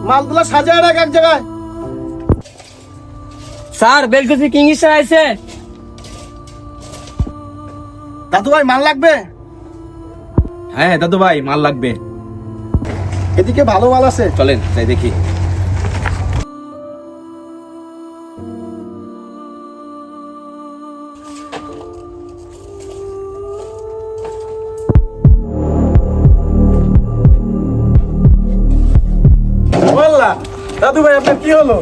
মালগুলো সাজায় রাখ এক জায়গায়। স্যার বেলকুচি কিং স্টার আইছে। দাদু ভাই মাল লাগবে? হ্যাঁ দাদু ভাই মাল লাগবে। এদিকে ভালো মাল আছে, চলেন তাই দেখি। দাদু ভাই আপনার কি হলো?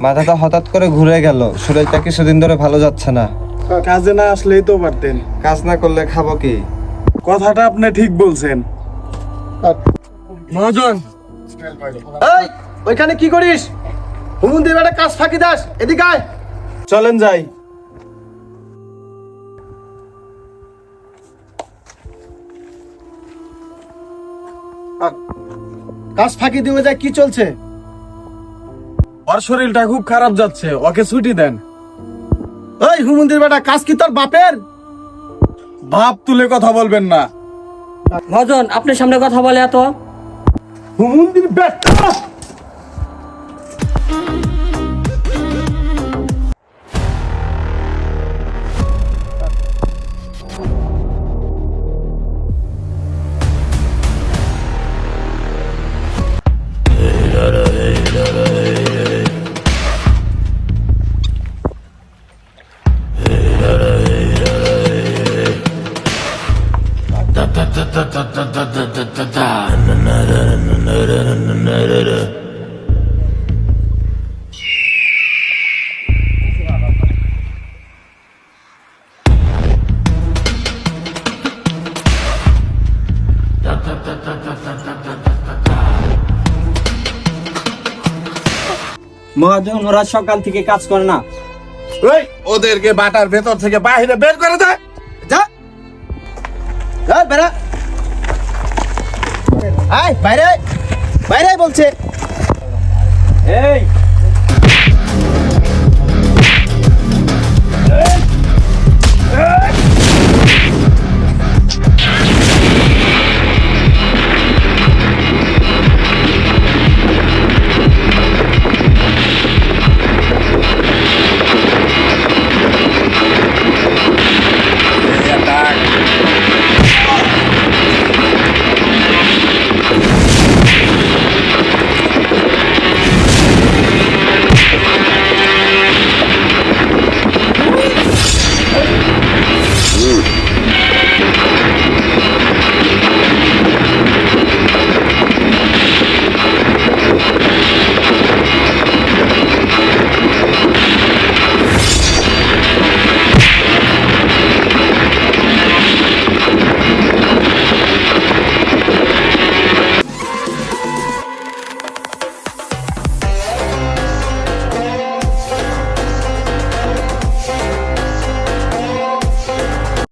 মাথাটা হঠাৎ করে ঘুরে গেল, শরীরটা কিছুদিন ধরে ভালো যাচ্ছে না। কাজে না আসলেই তো পারতেন। কাজ না করলে খাবো কি? কথাটা আপনি ঠিক বলছেন। মহাজন এই ওইখানে কি করিস? হুমুন্দির বেটা কাজ ফাঁকি দাস, এদিকে আয়। চলেন যাই। কাজ ফাঁকি দিয়ে যায়, কি চলছে? ওর শরীরটা খুব খারাপ যাচ্ছে, ওকে ছুটি দেন। ওই হুমুন্দির বেটা কাজ কি তোর বাপের? ভাব তুলে কথা বলবেন না। মহাজন আপনার সামনে কথা বলে এত। হুমুন্দির বেটা মহাজন ওরা সকাল থেকে কাজ করে না। এই ওদেরকে বাটার ভেতর থেকে বাইরে বের করে দে। যা বেড়া, আয় বাইরে, বাইরে বলছে। এই